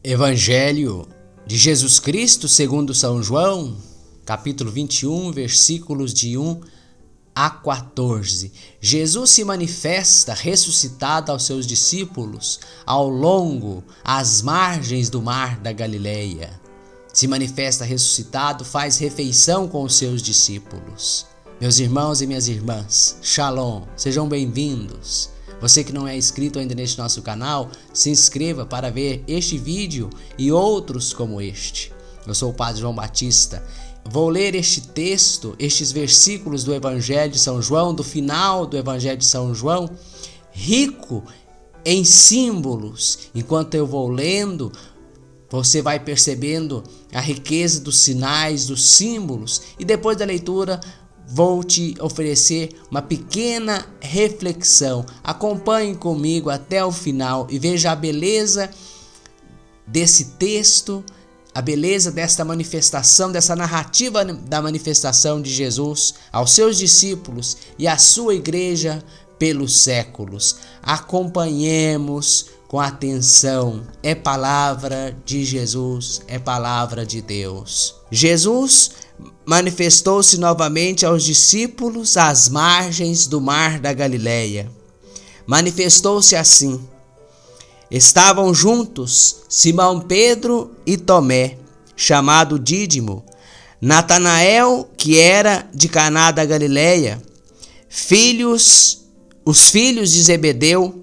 Evangelho de Jesus Cristo segundo São João, capítulo 21, versículos de 1 a 14. Jesus se manifesta ressuscitado aos seus discípulos ao longo, às margens do mar da Galileia. Se manifesta ressuscitado, faz refeição com os seus discípulos. Meus irmãos e minhas irmãs, Shalom, sejam bem-vindos. Você que não é inscrito ainda neste nosso canal, se inscreva para ver este vídeo e outros como este. Eu sou o Padre João Batista. Vou ler este texto, estes versículos do Evangelho de São João, do final do Evangelho de São João, rico em símbolos. Enquanto eu vou lendo, você vai percebendo a riqueza dos sinais, dos símbolos, e depois da leitura vou te oferecer uma pequena reflexão. Acompanhe comigo até o final e veja a beleza desse texto, a beleza desta manifestação, dessa narrativa da manifestação de Jesus aos seus discípulos e à sua igreja pelos séculos. Acompanhemos com atenção. É palavra de Jesus, é palavra de Deus. Jesus manifestou-se novamente aos discípulos às margens do mar da Galileia. Manifestou-se assim. Estavam juntos Simão Pedro e Tomé, chamado Dídimo, Natanael, que era de Caná da Galileia, os filhos de Zebedeu,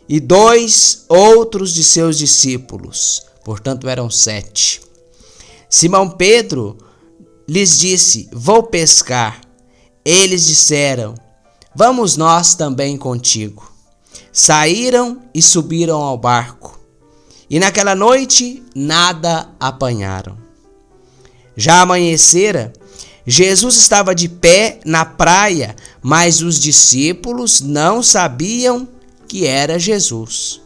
e 2 outros de seus discípulos, portanto eram 7. Simão Pedro lhes disse: vou pescar. Eles disseram: vamos nós também contigo. Saíram e subiram ao barco, e naquela noite nada apanharam. Já amanhecera, Jesus estava de pé na praia, mas os discípulos não sabiam que era Jesus.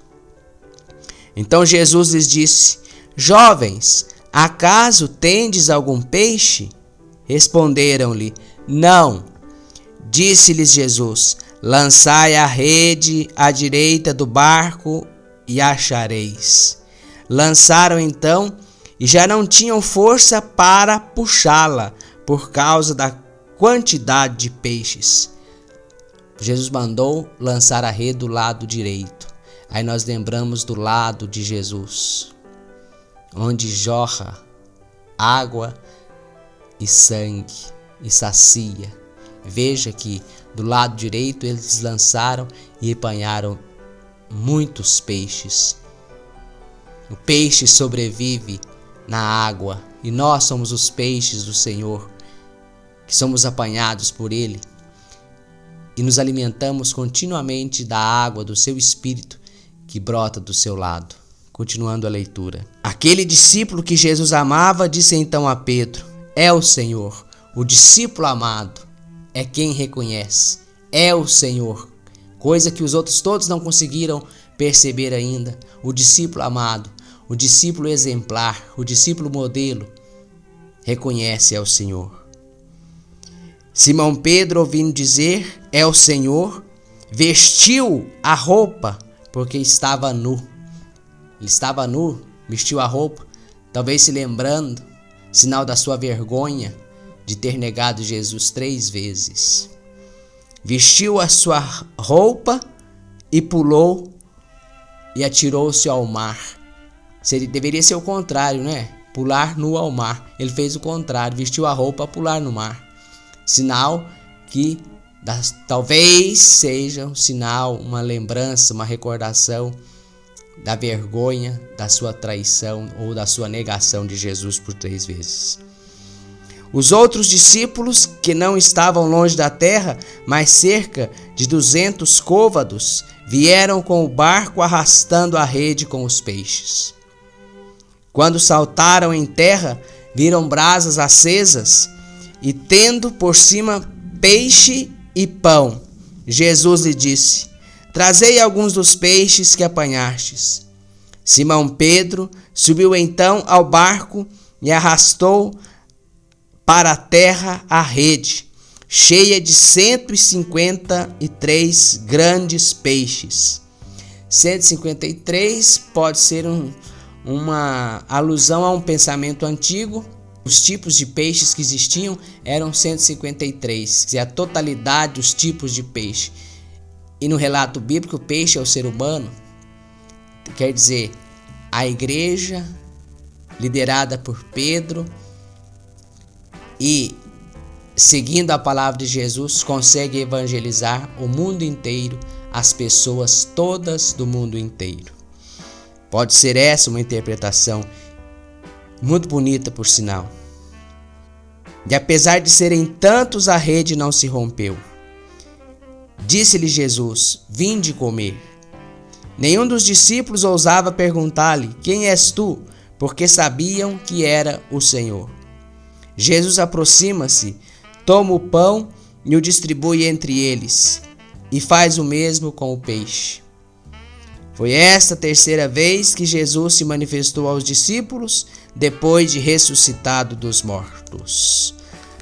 Então Jesus lhes disse: jovens, acaso tendes algum peixe? Responderam-lhe: não. Disse-lhes Jesus: lançai a rede à direita do barco e achareis. Lançaram então e já não tinham força para puxá-la por causa da quantidade de peixes. Jesus mandou lançar a rede do lado direito. Aí nós lembramos do lado de Jesus, onde jorra água e sangue e sacia. Veja que do lado direito eles lançaram e apanharam muitos peixes. O peixe sobrevive na água e nós somos os peixes do Senhor, que somos apanhados por Ele e nos alimentamos continuamente da água do seu Espírito que brota do seu lado. Continuando a leitura. Aquele discípulo que Jesus amava disse então a Pedro: é o Senhor. O discípulo amado é quem reconhece. É o Senhor. Coisa que os outros todos não conseguiram perceber ainda. O discípulo amado, o discípulo exemplar, o discípulo modelo, reconhece é o Senhor. Simão Pedro, ouvindo dizer é o Senhor, vestiu a roupa, porque estava nu. Ele estava nu, vestiu a roupa, talvez se lembrando, sinal da sua vergonha de ter negado Jesus 3 vezes. Vestiu a sua roupa e pulou e atirou-se ao mar. Deveria ser o contrário, né? Pular nu ao mar. Ele fez o contrário, vestiu a roupa a pular no mar. Sinal que talvez seja um sinal, uma lembrança, uma recordação da vergonha, da sua traição ou da sua negação de Jesus por 3 vezes. Os outros discípulos, que não estavam longe da terra, mas cerca de 200 côvados, vieram com o barco arrastando a rede com os peixes. Quando saltaram em terra, viram brasas acesas e tendo por cima peixe e pão. Jesus lhe disse: trazei alguns dos peixes que apanhastes. Simão Pedro subiu então ao barco e arrastou para a terra a rede, cheia de 153 grandes peixes. 153 pode ser uma alusão a um pensamento antigo. Os tipos de peixes que existiam eram 153, quer dizer, a totalidade dos tipos de peixe. E no relato bíblico, o peixe é o ser humano, quer dizer, a igreja liderada por Pedro e seguindo a palavra de Jesus, consegue evangelizar o mundo inteiro, as pessoas todas do mundo inteiro. Pode ser essa uma interpretação muito bonita, por sinal. E apesar de serem tantos, a rede não se rompeu. Disse-lhe Jesus: vinde comer. Nenhum dos discípulos ousava perguntar-lhe: quem és tu? Porque sabiam que era o Senhor. Jesus aproxima-se, toma o pão e o distribui entre eles, e faz o mesmo com o peixe. Foi esta a terceira vez que Jesus se manifestou aos discípulos, depois de ressuscitado dos mortos.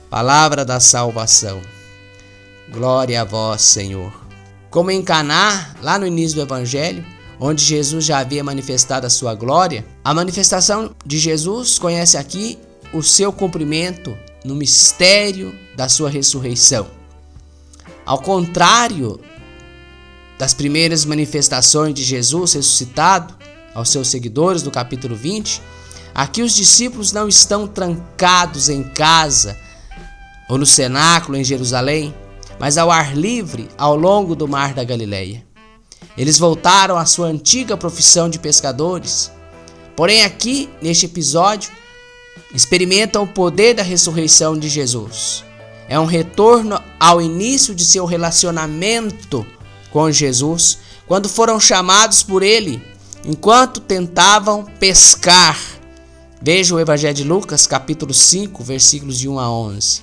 Palavra da salvação. Glória a vós, Senhor. Como em Caná, lá no início do Evangelho, onde Jesus já havia manifestado a sua glória, a manifestação de Jesus conhece aqui o seu cumprimento no mistério da sua ressurreição. Ao contrário das primeiras manifestações de Jesus ressuscitado aos seus seguidores no capítulo 20, aqui os discípulos não estão trancados em casa ou no cenáculo em Jerusalém, mas ao ar livre ao longo do mar da Galileia. Eles voltaram à sua antiga profissão de pescadores. Porém aqui, neste episódio, experimentam o poder da ressurreição de Jesus. É um retorno ao início de seu relacionamento com Jesus, quando foram chamados por ele, enquanto tentavam pescar. Veja o Evangelho de Lucas, capítulo 5, versículos de 1 a 11.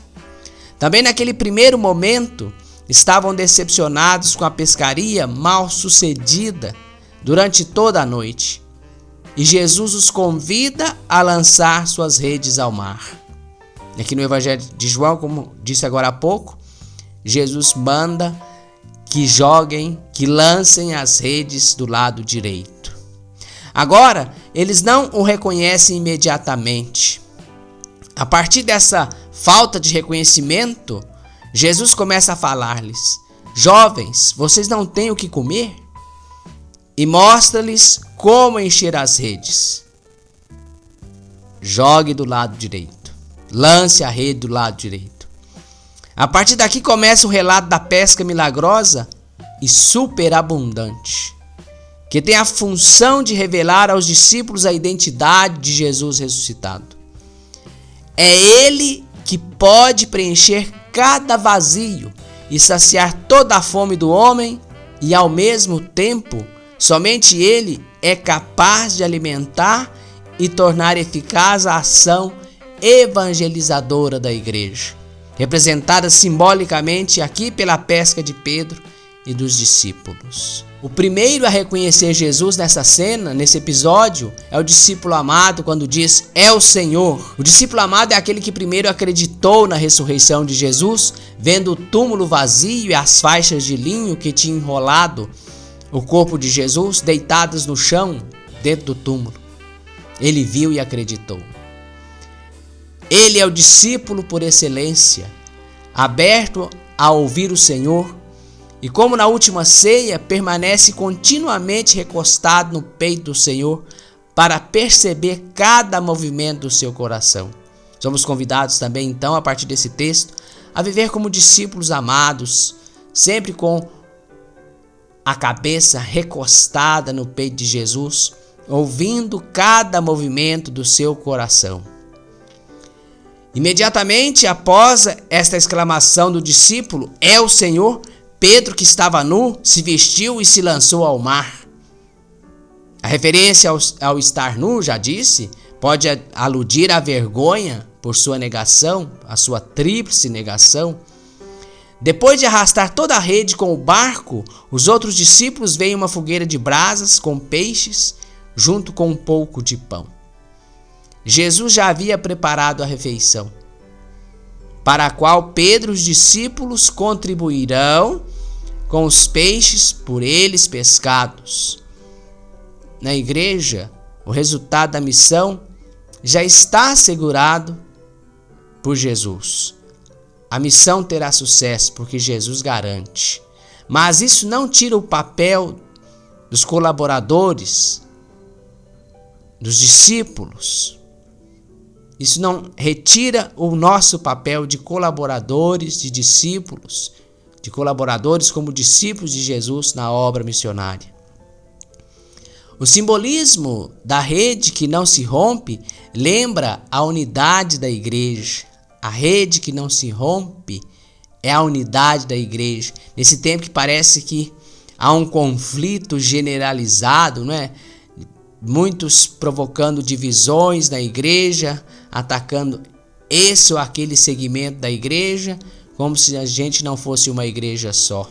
Também naquele primeiro momento, estavam decepcionados com a pescaria mal sucedida durante toda a noite. E Jesus os convida a lançar suas redes ao mar. Aqui no Evangelho de João, como disse agora há pouco, Jesus manda que joguem, que lancem as redes do lado direito. Agora, eles não o reconhecem imediatamente. A partir dessa falta de reconhecimento, Jesus começa a falar-lhes: jovens, vocês não têm o que comer? E mostra-lhes como encher as redes. Jogue do lado direito. Lance a rede do lado direito. A partir daqui começa o relato da pesca milagrosa e superabundante, que tem a função de revelar aos discípulos a identidade de Jesus ressuscitado. É Ele que pode preencher cada vazio e saciar toda a fome do homem, e ao mesmo tempo, somente Ele é capaz de alimentar e tornar eficaz a ação evangelizadora da igreja, representada simbolicamente aqui pela pesca de Pedro e dos discípulos. O primeiro a reconhecer Jesus nessa cena, nesse episódio, é o discípulo amado, quando diz: é o Senhor. O discípulo amado é aquele que primeiro acreditou na ressurreição de Jesus, vendo o túmulo vazio e as faixas de linho que tinham enrolado o corpo de Jesus deitadas no chão dentro do túmulo. Ele viu e acreditou. Ele é o discípulo por excelência, aberto a ouvir o Senhor, e como na última ceia, permanece continuamente recostado no peito do Senhor para perceber cada movimento do seu coração. Somos convidados também, então, a partir desse texto, a viver como discípulos amados, sempre com a cabeça recostada no peito de Jesus, ouvindo cada movimento do seu coração. Imediatamente após esta exclamação do discípulo: é o Senhor, Pedro, que estava nu, se vestiu e se lançou ao mar. A referência ao estar nu, já disse, pode aludir à vergonha por sua negação, a sua tríplice negação. Depois de arrastar toda a rede com o barco, os outros discípulos veem uma fogueira de brasas com peixes, junto com um pouco de pão. Jesus já havia preparado a refeição, para a qual Pedro e os discípulos contribuirão com os peixes por eles pescados. Na igreja, O resultado da missão já está assegurado por Jesus. A missão terá sucesso porque Jesus garante. Mas isso não tira o papel dos colaboradores, dos discípulos. Isso não retira o nosso papel de colaboradores, de discípulos, de colaboradores como discípulos de Jesus na obra missionária. O simbolismo da rede que não se rompe lembra a unidade da igreja. A rede que não se rompe é a unidade da igreja. Nesse tempo que parece que há um conflito generalizado, não é? Muitos provocando divisões na igreja, atacando esse ou aquele segmento da igreja, como se a gente não fosse uma igreja só.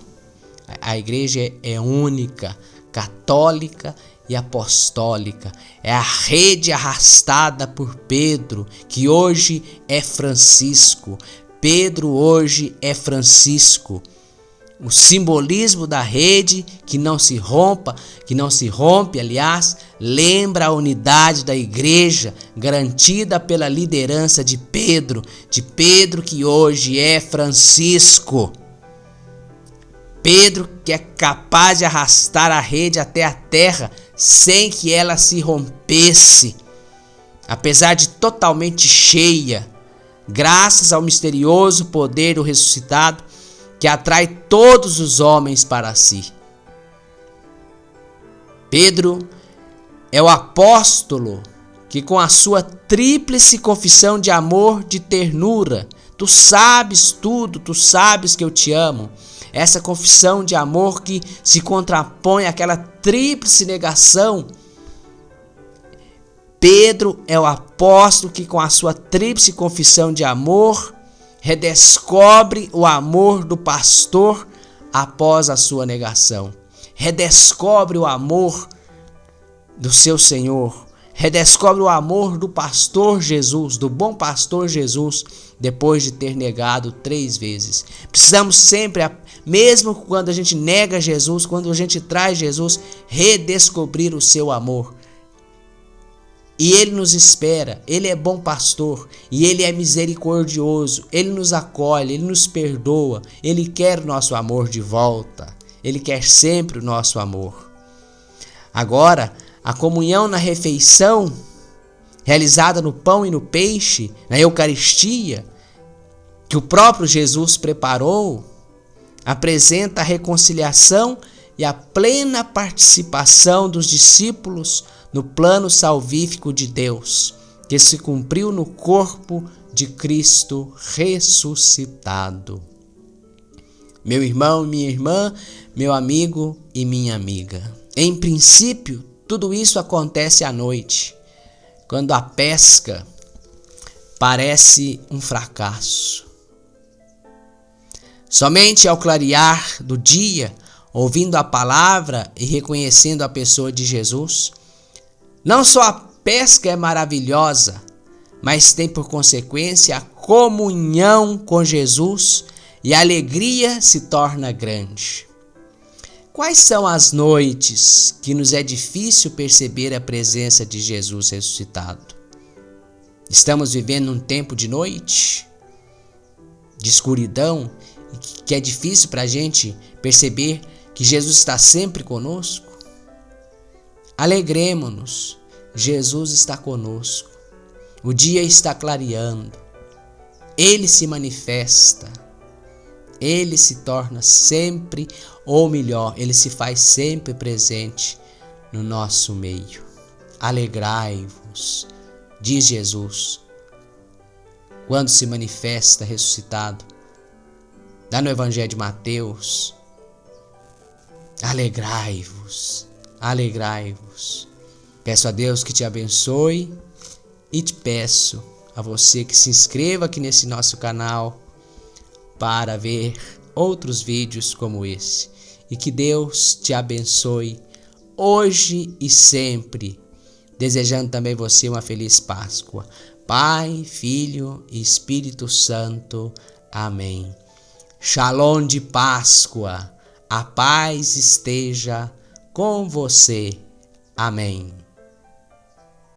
A igreja é única, católica e apostólica. É a rede arrastada por Pedro, que hoje é Francisco. Pedro hoje é Francisco. O simbolismo da rede que não se rompe, aliás, lembra a unidade da igreja garantida pela liderança de Pedro que hoje é Francisco. Pedro que é capaz de arrastar a rede até a terra sem que ela se rompesse, apesar de totalmente cheia, graças ao misterioso poder do ressuscitado que atrai todos os homens para si. Pedro é o apóstolo que, com a sua tríplice confissão de amor, de ternura, tu sabes tudo, tu sabes que eu te amo. Essa confissão de amor que se contrapõe àquela tríplice negação. Pedro é o apóstolo que, com a sua tríplice confissão de amor, redescobre o amor do pastor após a sua negação. Redescobre o amor do seu Senhor. Redescobre o amor do pastor Jesus, do bom pastor Jesus, depois de ter negado 3 vezes. Precisamos sempre, mesmo quando a gente nega Jesus, quando a gente traz Jesus, redescobrir o seu amor. E Ele nos espera, Ele é bom pastor e Ele é misericordioso, Ele nos acolhe, Ele nos perdoa, Ele quer o nosso amor de volta, Ele quer sempre o nosso amor. Agora, a comunhão na refeição, realizada no pão e no peixe, na Eucaristia, que o próprio Jesus preparou, apresenta a reconciliação e a plena participação dos discípulos no plano salvífico de Deus, que se cumpriu no corpo de Cristo ressuscitado. Meu irmão, minha irmã, meu amigo e minha amiga. Em princípio, tudo isso acontece à noite, quando a pesca parece um fracasso. Somente ao clarear do dia, ouvindo a palavra e reconhecendo a pessoa de Jesus, não só a pesca é maravilhosa, mas tem por consequência a comunhão com Jesus e a alegria se torna grande. Quais são as noites que nos é difícil perceber a presença de Jesus ressuscitado? Estamos vivendo um tempo de noite, de escuridão, que é difícil para a gente perceber que Jesus está sempre conosco? Alegremo-nos, Jesus está conosco, o dia está clareando, Ele se manifesta, Ele se torna sempre, ou melhor, Ele se faz sempre presente no nosso meio. Alegrai-vos, diz Jesus, quando se manifesta ressuscitado, lá no Evangelho de Mateus. Alegrai-vos, alegrai-vos. Peço a Deus que te abençoe e te peço a você que se inscreva aqui nesse nosso canal para ver outros vídeos como esse. E que Deus te abençoe hoje e sempre. Desejando também você uma feliz Páscoa. Pai, Filho e Espírito Santo. Amém. Shalom de Páscoa. A paz esteja com você. Amém.